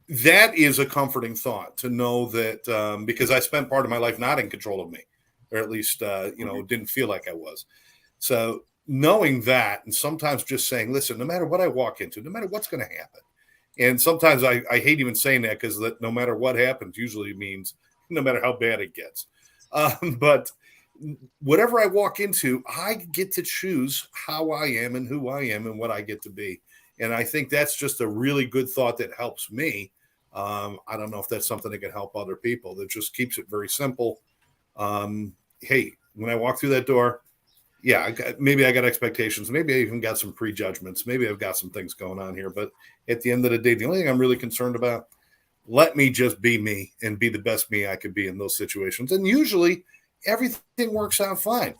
that is a comforting thought to know that, because I spent part of my life not in control of me, or at least didn't feel like I was. So knowing that, and sometimes just saying, listen, no matter what I walk into, no matter what's going to happen, and sometimes I hate even saying that, because that no matter what happens usually means no matter how bad it gets. But whatever I walk into, I get to choose how I am and who I am and what I get to be. And I think that's just a really good thought that helps me. I don't know if that's something that can help other people. That just keeps it very simple. Hey, when I walk through that door, yeah, maybe I got expectations. Maybe I even got some prejudgments. Maybe I've got some things going on here. But at the end of the day, the only thing I'm really concerned about, let me just be me and be the best me I could be in those situations. And usually everything works out fine.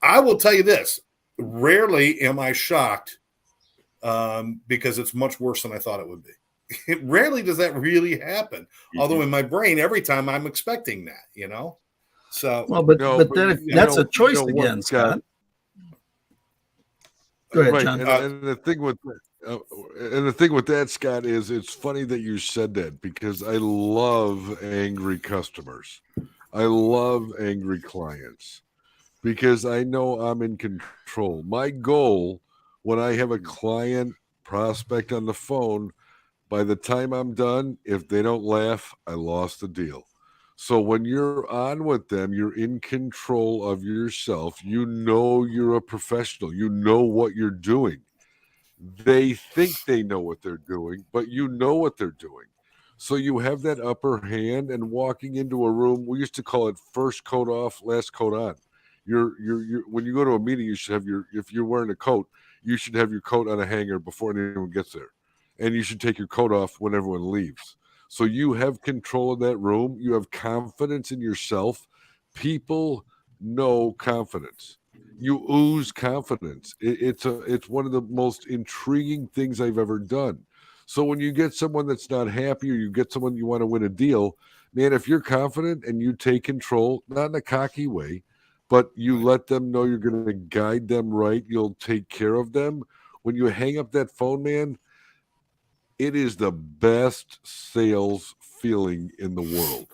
I will tell you this. Rarely am I shocked because it's much worse than I thought it would be. It rarely does that really happen. Although in my brain, every time I'm expecting that, you know? So, well, but that's a choice again, Scott. Go ahead, right. John. And the thing with that, Scott, is it's funny that you said that because I love angry customers. I love angry clients because I know I'm in control. My goal when I have a client prospect on the phone, by the time I'm done, if they don't laugh, I lost the deal. So when you're on with them, you're in control of yourself. You know you're a professional. You know what you're doing. They think they know what they're doing, but you know what they're doing. So you have that upper hand, and walking into a room, we used to call it first coat off, last coat on. You're when you go to a meeting, you should have if you're wearing a coat, you should have your coat on a hanger before anyone gets there. And you should take your coat off when everyone leaves. So you have control of that room. You have confidence in yourself. People know confidence. You ooze confidence. It's one of the most intriguing things I've ever done. So when you get someone that's not happy or you get someone you want to win a deal, man, if you're confident and you take control, not in a cocky way, but you let them know you're going to guide them right, you'll take care of them. When you hang up that phone, man, it is the best sales feeling in the world.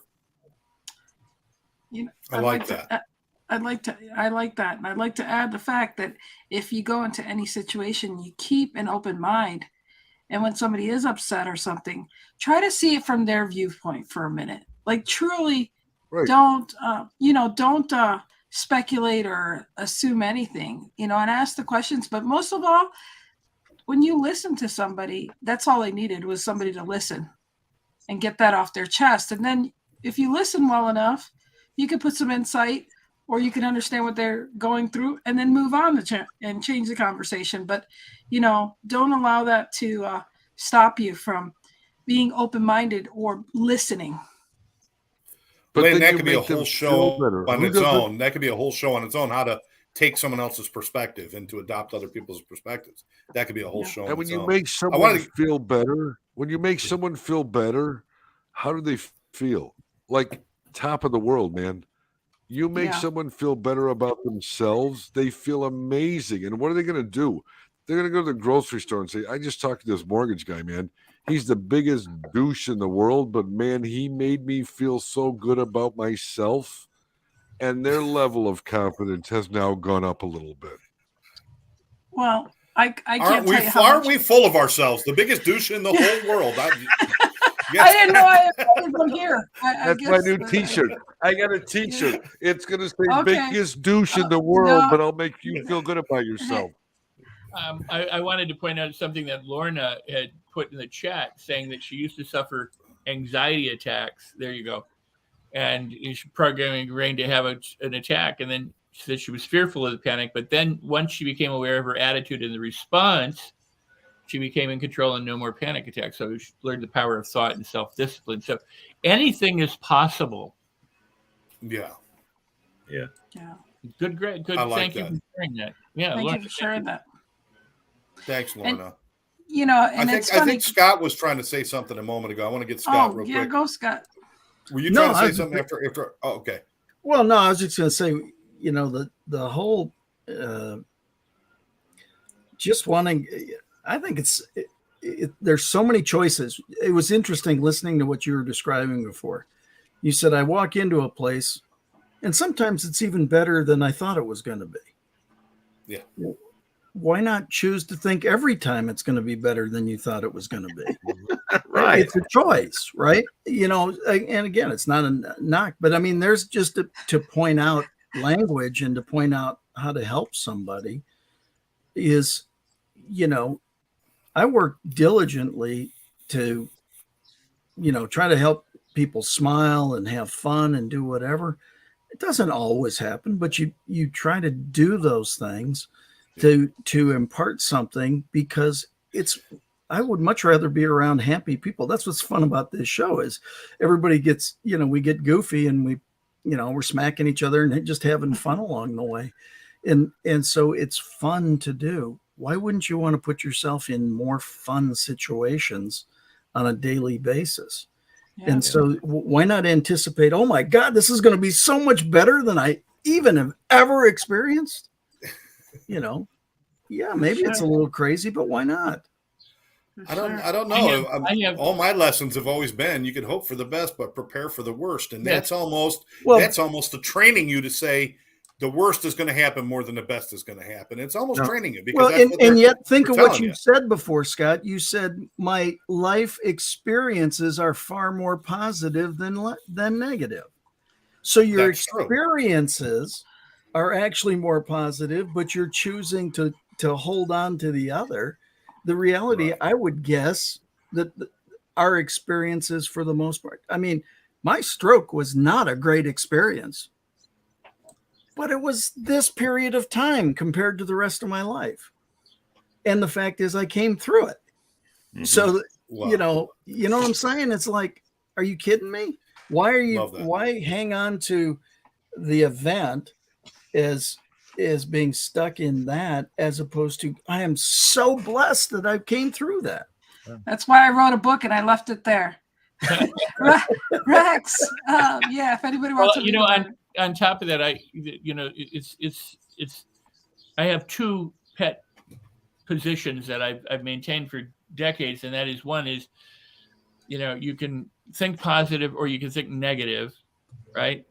You know, I like that. I like that. And I'd like to add the fact that if you go into any situation, you keep an open mind. And when somebody is upset or something, try to see it from their viewpoint for a minute. Like truly don't speculate or assume anything, and ask the questions. But most of all, when you listen to somebody, that's all they needed was somebody to listen and get that off their chest. And then if you listen well enough, you can put some insight or you can understand what they're going through and then move on and change the conversation. But, don't allow that to stop you from being open-minded or listening. But Lynn, that could be a whole show on its own. That could be a whole show on its own, how to take someone else's perspective and to adopt other people's perspectives. That could be a whole show. And when you make someone feel better, how do they feel? Like top of the world, man. You make someone feel better about themselves, they feel amazing. And what are they going to do? They're going to go to the grocery store and say, I just talked to this mortgage guy, man. He's the biggest douche in the world, but man, he made me feel so good about myself. And their level of confidence has now gone up a little bit. Well, I can't tell you aren't we full of ourselves? The biggest douche in the whole world. I didn't know I had from here. That's my new T-shirt. I got a T-shirt. It's going to say biggest douche in the world, but I'll make you feel good about yourself. I wanted to point out something that Lorna had put in the chat, saying that she used to suffer anxiety attacks. There you go. And she's programming Rain to have an attack. And then she said she was fearful of the panic. But then once she became aware of her attitude and the response, she became in control and no more panic attacks. So she learned the power of thought and self-discipline. So anything is possible. Yeah. Good. Thank you for sharing that. Yeah. Thank you for sharing that. Thanks, Lorna. And I think Scott was trying to say something a moment ago. I want to get Scott real quick. Yeah, go, Scott. Were you trying to say something after? Oh, okay. Well, no, I was just going to say, the whole just wanting. I think there's so many choices. It was interesting listening to what you were describing before. You said, I walk into a place and sometimes it's even better than I thought it was going to be. Yeah. why not choose to think every time it's going to be better than you thought it was going to be? Right. It's a choice, right? And again, it's not a knock, but I mean, there's just to point out language and to point out how to help somebody is, I work diligently to, try to help people smile and have fun and do whatever. It doesn't always happen, but you try to do those things to impart something, because I would much rather be around happy people. That's what's fun about this show is everybody gets, we get goofy and we're smacking each other and just having fun along the way. And so it's fun to do. Why wouldn't you want to put yourself in more fun situations on a daily basis? Yeah, and so why not anticipate, oh my God, this is going to be so much better than I even have ever experienced? Yeah, maybe it's a little crazy, but why not? I don't know. All my lessons have always been you can hope for the best, but prepare for the worst. And that's almost the training you to say the worst is going to happen more than the best is going to happen. It's almost training you because and yet think of what you said before, Scott. You said my life experiences are far more positive than negative. So your experiences are actually more positive, but you're choosing to hold on to the other. The reality, I would guess, that our experiences, for the most part, I mean, my stroke was not a great experience, but it was this period of time compared to the rest of my life. And the fact is I came through it. Mm-hmm. So, you know what I'm saying? It's like, are you kidding me? Why hang on to the event as being stuck in that, as opposed to, I am so blessed that I came through that. That's why I wrote a book and I left it there. Rex, if anybody wants to read on top of that, I have two pet positions that I've maintained for decades, and that is, one is, you can think positive or you can think negative, right?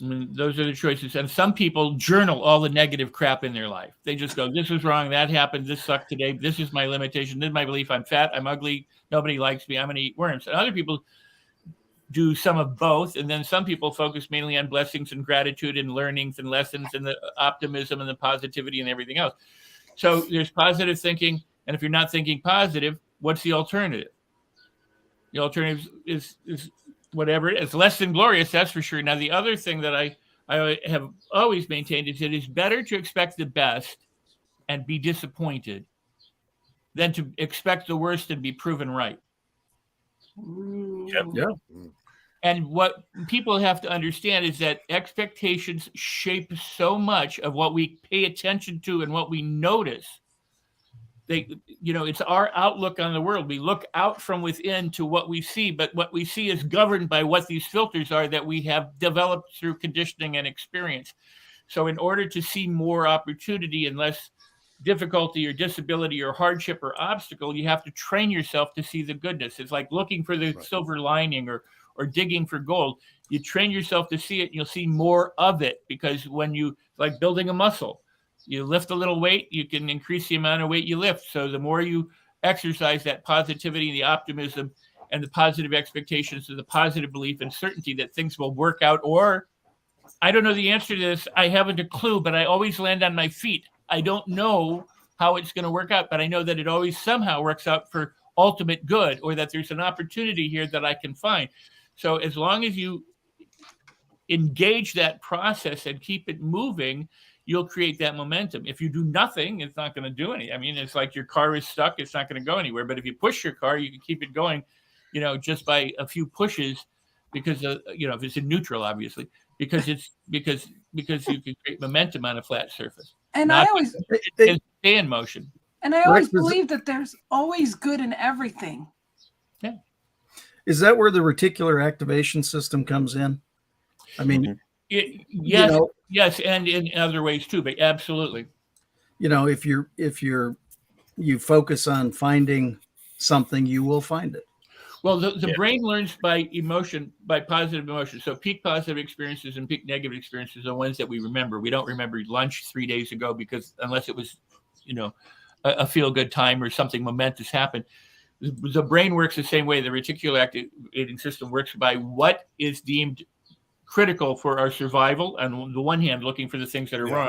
I mean, those are the choices. And some people journal all the negative crap in their life. They just go, this was wrong, that happened, this sucked today, this is my limitation, this is my belief, I'm fat, I'm ugly, nobody likes me, I'm going to eat worms. And other people do some of both. And then some people focus mainly on blessings and gratitude and learnings and lessons and the optimism and the positivity and everything else. So there's positive thinking. And if you're not thinking positive, what's the alternative? The alternative is whatever it is, less than glorious, that's for sure. Now, the other thing that I have always maintained is it is better to expect the best and be disappointed than to expect the worst and be proven right. Yep. Yeah. And what people have to understand is that expectations shape so much of what we pay attention to and what we notice. It's our outlook on the world. We look out from within to what we see, but what we see is governed by what these filters are that we have developed through conditioning and experience. So in order to see more opportunity and less difficulty or disability or hardship or obstacle, you have to train yourself to see the goodness. It's like looking for the silver lining or digging for gold. You train yourself to see it, and you'll see more of it, because when you, like building a muscle, you lift a little weight, you can increase the amount of weight you lift. So the more you exercise that positivity, the optimism, and the positive expectations, and the positive belief and certainty that things will work out, or I don't know the answer to this, I haven't a clue, but I always land on my feet. I don't know how it's going to work out, but I know that it always somehow works out for ultimate good, or that there's an opportunity here that I can find. So as long as you engage that process and keep it moving, you'll create that momentum. If you do nothing, it's not going to do anything. I mean, it's like your car is stuck, it's not going to go anywhere. But if you push your car, you can keep it going, just by a few pushes, because if it's in neutral, obviously, because you can create momentum on a flat surface. And I always stay in motion. And I always believe that there's always good in everything. Yeah. Is that where the reticular activation system comes in? I mean, yes, and in other ways too, but absolutely. If you focus on finding something, you will find it. Well, the brain learns by emotion, by positive emotion. So peak positive experiences and peak negative experiences are ones that we remember. We don't remember lunch 3 days ago because unless it was, a feel good time or something momentous happened. The brain works the same way. The reticular activating system works by what is deemed critical for our survival. On the one hand, looking for the things that are wrong,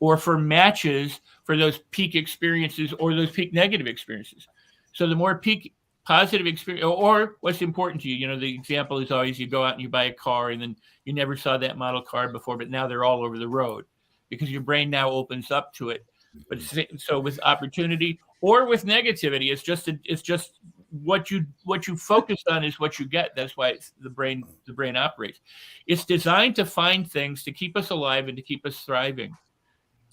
or for matches for those peak experiences or those peak negative experiences. So the more peak positive experience, or what's important to you, the example is always you go out and you buy a car and then you never saw that model car before, but now they're all over the road because your brain now opens up to it. But so with opportunity or with negativity, it's just what you focus on is what you get. That's why the brain operates. It's designed to find things to keep us alive and to keep us thriving.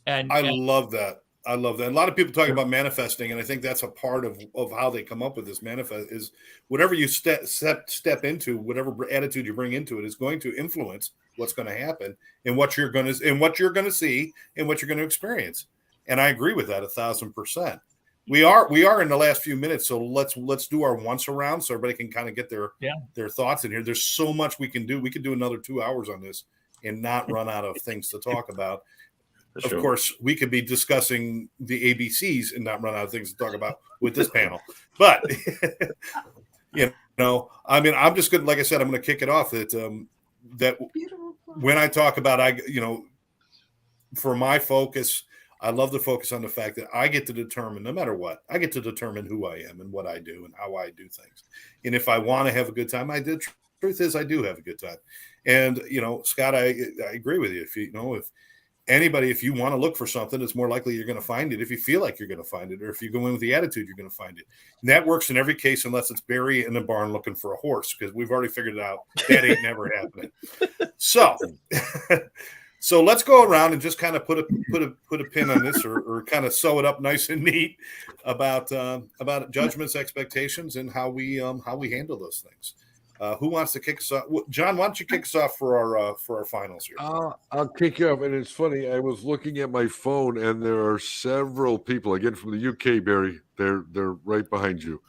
And I love that. A lot of people talk about manifesting, and I think that's a part of how they come up with this manifest is whatever you step into, whatever attitude you bring into it is going to influence what's going to happen and what you're going to see and what you're going to experience. And I agree with that 1,000%. We are in the last few minutes, so let's do our once around so everybody can kind of get their thoughts in here. There's so much we can do. We could do another 2 hours on this and not run out of things to talk about. Of course, we could be discussing the ABCs and not run out of things to talk about with this panel. But I'm just good. Like I said, I'm going to kick it off that when I talk about for my focus, I love to focus on the fact that I get to determine, no matter what, I get to determine who I am and what I do and how I do things. And if I want to have a good time, the truth is I do have a good time. And Scott, I agree with you. If you want to look for something, it's more likely you're going to find it if you feel like you're going to find it, or if you go in with the attitude, you're going to find it. And that works in every case, unless it's Barry in the barn looking for a horse, because we've already figured it out. That ain't never happening. So let's go around and just kind of put a pin on this, or kind of sew it up nice and neat about judgments, expectations, and how we handle those things. Who wants to kick us off? John, why don't you kick us off for our finals here? I'll kick you off. And it's funny, I was looking at my phone, and there are several people, again from the UK, Barry. They're right behind you.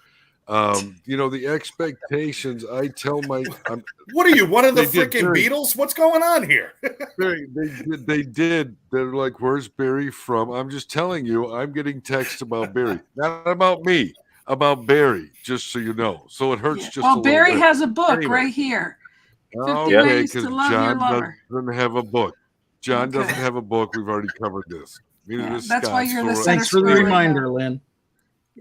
The expectations. I tell what are you, one of the freaking Beatles? What's going on here? They did. They're like, "Where's Barry from?" I'm just telling you, I'm getting texts about Barry, not about me. About Barry, just so you know. So it hurts just a little Barry bit. has a book right here. 50 Ways to Love Your Lover. Doesn't have a book. John doesn't have a book. We've already covered this. That's why you're the center. Thanks for the reminder, Lynn.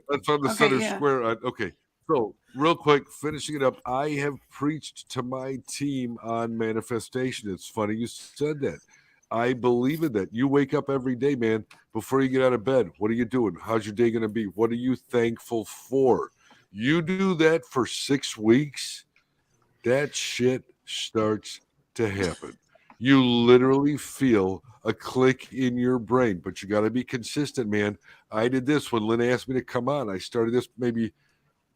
That's on the center square. Okay. So real quick, finishing it up, I have preached to my team on manifestation. It's funny you said that. I believe in that. You wake up every day, man, before you get out of bed. What are you doing? How's your day going to be? What are you thankful for? You do that for 6 weeks, that shit starts to happen. You literally feel a click in your brain, but you got to be consistent, man. I did this when Lynn asked me to come on. I started this maybe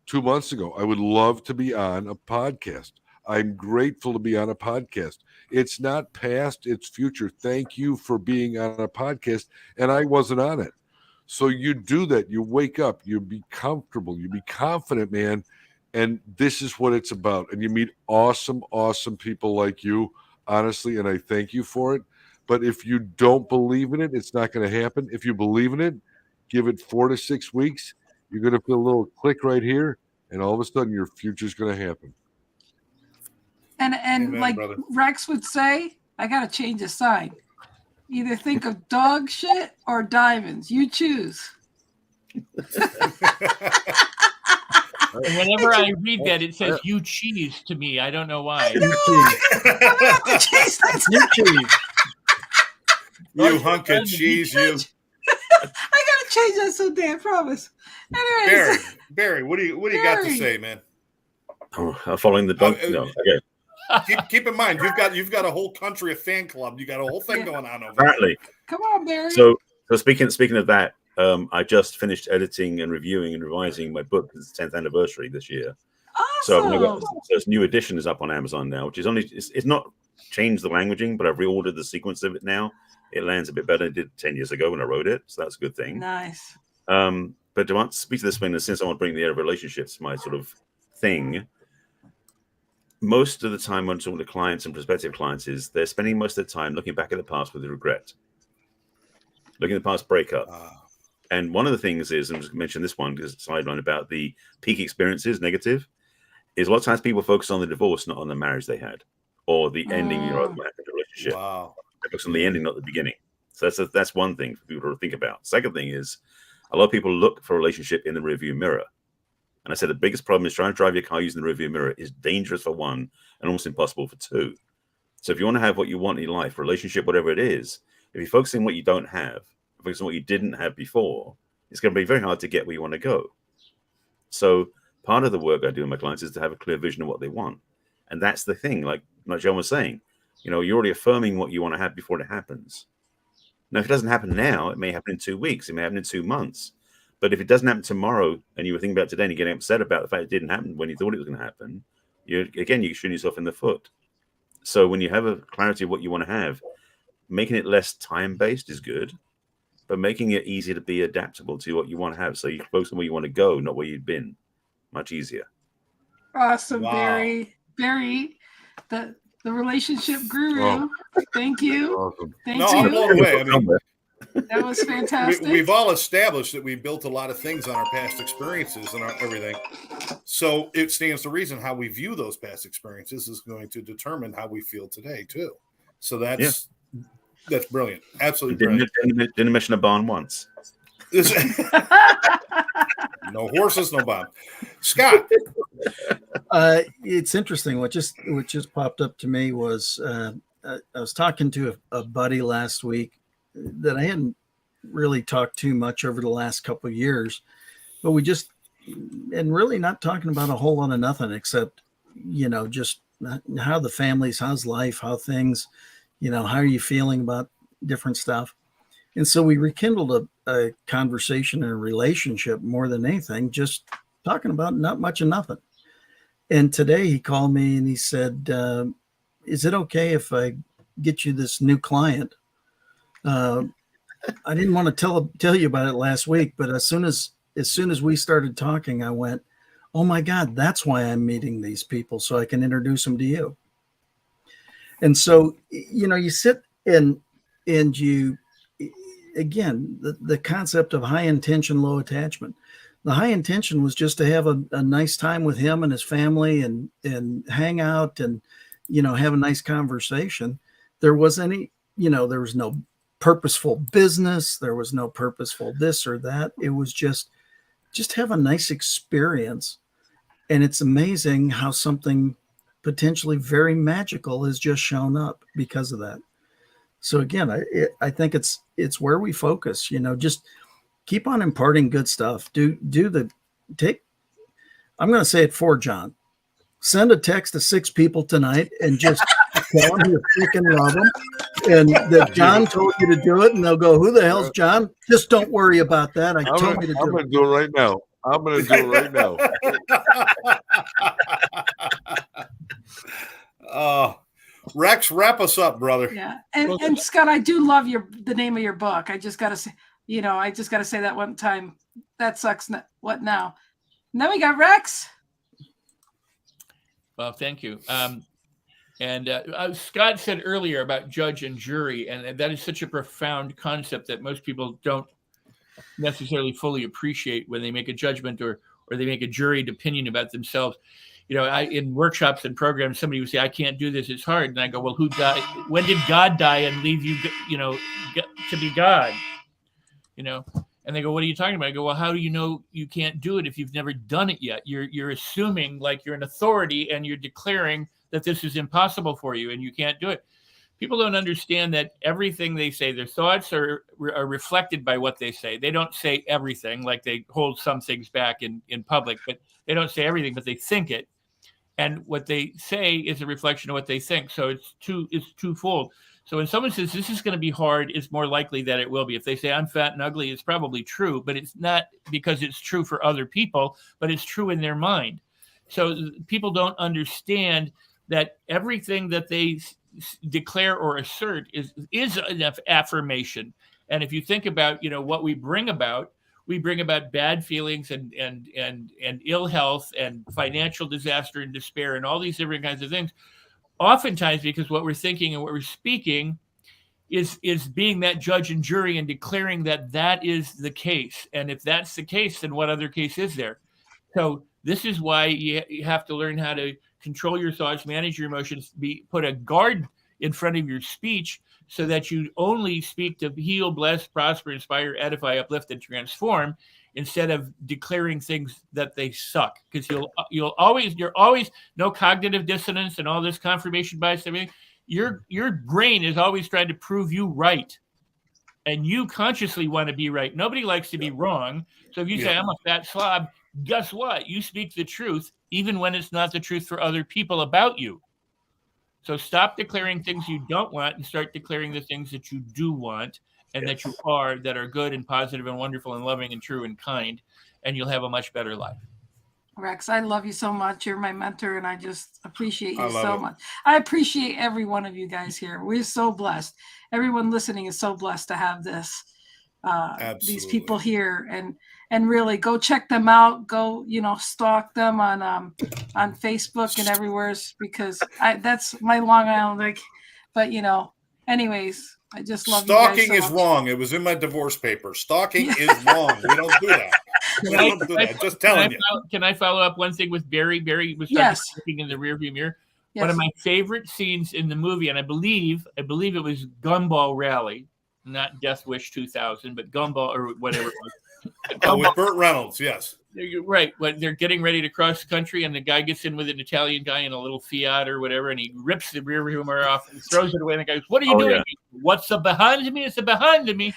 2 months ago. I would love to be on a podcast. I'm grateful to be on a podcast. It's not past, it's future. Thank you for being on a podcast. And I wasn't on it. So you do that. You wake up, you be comfortable, you be confident, man. And this is what it's about. And you meet awesome, awesome people like you, honestly. And I thank you for it. But if you don't believe in it, it's not going to happen. If you believe in it, give it 4 to 6 weeks. You're going to feel a little click right here. And all of a sudden, your future is going to happen. And Amen, like brother. Rex would say, I got to change the sign. Either think of dog shit or diamonds. You choose. Whenever I read that, it says "you cheese" to me. I don't know why. You hunk of cheese, you. I gotta change that someday. I promise. Anyways, Barry, what do you got to say, man? Following the dog. No, okay. Keep in mind, you've got a whole country of fan club. You got a whole thing going on over Apparently. there. Come on, Barry. So speaking of that, I just finished editing and reviewing and revising my book. It's its 10th anniversary this year. Awesome. So this new edition is up on Amazon now, which is it's not changed the languaging, but I've reordered the sequence of it now. It lands a bit better than it did 10 years ago when I wrote it, so that's a good thing. Nice. But to speak to this one, since I want to bring the air of relationships, my sort of thing most of the time when I'm talking to clients and prospective clients is they're spending most of the time looking back at the past with regret, looking at the past breakup. And one of the things is, I'm just going to mention this one because it's a sideline about the peak experiences, negative, is a lot of times people focus on the divorce, not on the marriage they had or the ending of the relationship. Wow. They focus on the ending, not the beginning. So that's one thing for people to think about. Second thing is a lot of people look for a relationship in the rearview mirror. And I said the biggest problem is trying to drive your car using the rearview mirror is dangerous for one and almost impossible for two. So if you want to have what you want in your life, relationship, whatever it is, if you focus on what you don't have, focus on what you didn't have before, it's going to be very hard to get where you want to go. So part of the work I do with my clients is to have a clear vision of what they want. And that's the thing, like John was saying, you're already affirming what you want to have before it happens. Now, if it doesn't happen now, it may happen in 2 weeks. It may happen in 2 months. But if it doesn't happen tomorrow and you were thinking about it today and you're getting upset about the fact it didn't happen when you thought it was going to happen, you're shooting yourself in the foot. So when you have a clarity of what you want to have, making it less time-based is good, but making it easier to be adaptable to what you want to have. So you focus on where you want to go, not where you've been. Much easier. Awesome, Wow. Barry, the relationship guru. Thank you. Awesome. Thank No, you. I'm blown away. I mean, That was fantastic. we've all established that we built a lot of things on our past experiences and everything. So it stands to reason how we view those past experiences is going to determine how we feel today too. So that's brilliant. Absolutely brilliant. Didn't mention a barn once. No horses, no bomb. Scott. It's interesting. What just popped up to me was I was talking to a buddy last week that I hadn't really talked too much over the last couple of years, but and really not talking about a whole lot of nothing except, just how the family's, how's life, how things, how are you feeling about different stuff. And so we rekindled a conversation and a relationship more than anything, just talking about not much of nothing. And today he called me and he said, is it okay if I get you this new client? I didn't want to tell you about it last week, but as soon as we started talking, I went, oh my God, that's why I'm meeting these people, so I can introduce them to you. And so, you sit and you, again, the concept of high intention, low attachment. The high intention was just to have a nice time with him and his family and hang out and, have a nice conversation. There was no purposeful business. There was no purposeful this or that. It was just have a nice experience. And it's amazing how something potentially very magical has just shown up because of that. So again, I think it's where we focus, just keep on imparting good stuff. I'm going to say it for John. Send a text to 6 people tonight and just tell them you freaking love them. And that John told you to do it. And they'll go, who the hell's John? Just don't worry about that. I'm going to do it right now. I'm going to do it right now. Rex, wrap us up, brother. Yeah. And Scott, I do love the name of your book. I just got to say, that one time. That sucks. What now? And then we got Rex. Well, thank you. And Scott said earlier about judge and jury, and that is such a profound concept that most people don't necessarily fully appreciate when they make a judgment or they make a juried opinion about themselves. In workshops and programs, somebody would say, I can't do this, it's hard. And I go, well, who died? When did God die and leave you, to be God? And they go, what are you talking about? I go, well, how do you know you can't do it if you've never done it yet? You're assuming like you're an authority and you're declaring that this is impossible for you and you can't do it. People don't understand that everything they say, their thoughts are reflected by what they say. They don't say everything, like they hold some things back in public, but they don't say everything, but they think it. And what they say is a reflection of what they think. So it's twofold. So when someone says this is going to be hard, it's more likely that it will be. If they say I'm fat and ugly, it's probably true, but it's not because it's true for other people, but it's true in their mind. So people don't understand that everything that they declare or assert is an affirmation. And if you think about, what we bring about, we bring about bad feelings and ill health and financial disaster and despair and all these different kinds of things. Oftentimes, because what we're thinking and what we're speaking is being that judge and jury and declaring that that is the case. And if that's the case, then what other case is there? So this is why you have to learn how to control your thoughts, manage your emotions, put a guard in front of your speech so that you only speak to heal, bless, prosper, inspire, edify, uplift, and transform, instead of declaring things that they suck. Because you're always no cognitive dissonance and all this confirmation bias and everything. Your brain is always trying to prove you right. And you consciously want to be right. Nobody likes to be wrong. So if you say, I'm a fat slob, guess what? You speak the truth, even when it's not the truth for other people about you. So stop declaring things you don't want and start declaring the things that you do want and that you are, that are good and positive and wonderful and loving and true and kind, and you'll have a much better life. Rex, I love you so much. You're my mentor, and I just appreciate you so much. I appreciate every one of you guys here. We're so blessed. Everyone listening is so blessed to have these people here, and really go check them out. Go, stalk them on Facebook and everywhere, because that's my Long Island. But anyways, I just love stalking you guys so is much. wrong. It was in my divorce papers. Stalking is wrong. We don't do that. Just telling you. Can I follow up one thing with Barry? Barry was looking in the rearview mirror. Yes. One of my favorite scenes in the movie, and I believe it was Gumball Rally, not Death Wish 2000, but Gumball or whatever it was. With Burt Reynolds, yes. You're right. When they're getting ready to cross the country, and the guy gets in with an Italian guy in a little Fiat or whatever, and he rips the rear view mirror off and throws it away. And the guy goes, "What are you doing?" Yeah. What's the behind me? It's the behind me.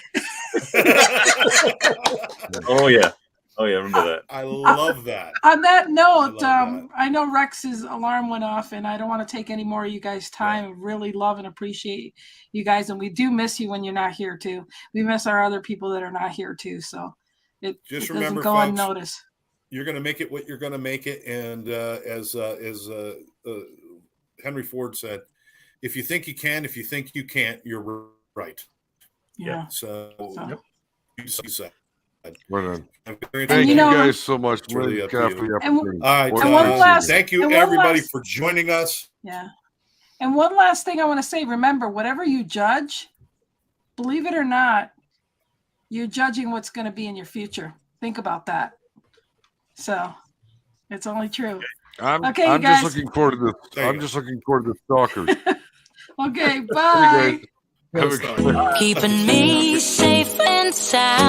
Oh yeah. I remember that. I love that. On that note, I know Rex's alarm went off, and I don't want to take any more of you guys' time. I really love and appreciate you guys, and we do miss you when you're not here too. We miss our other people that are not here too. So it doesn't go unnoticed. You're going to make it what you're going to make it, and as Henry Ford said, if you think you can, if you think you can't, you're right. Yeah. So you said. Well thank you guys so much. Really all right. Thank you, everybody, for joining us. Yeah. And one last thing I want to say, remember, whatever you judge, believe it or not, you're judging what's going to be in your future. Think about that. So it's only true. I'm just looking forward to this. I'm just looking forward to the stalkers. Okay, bye. Keeping me safe and sound.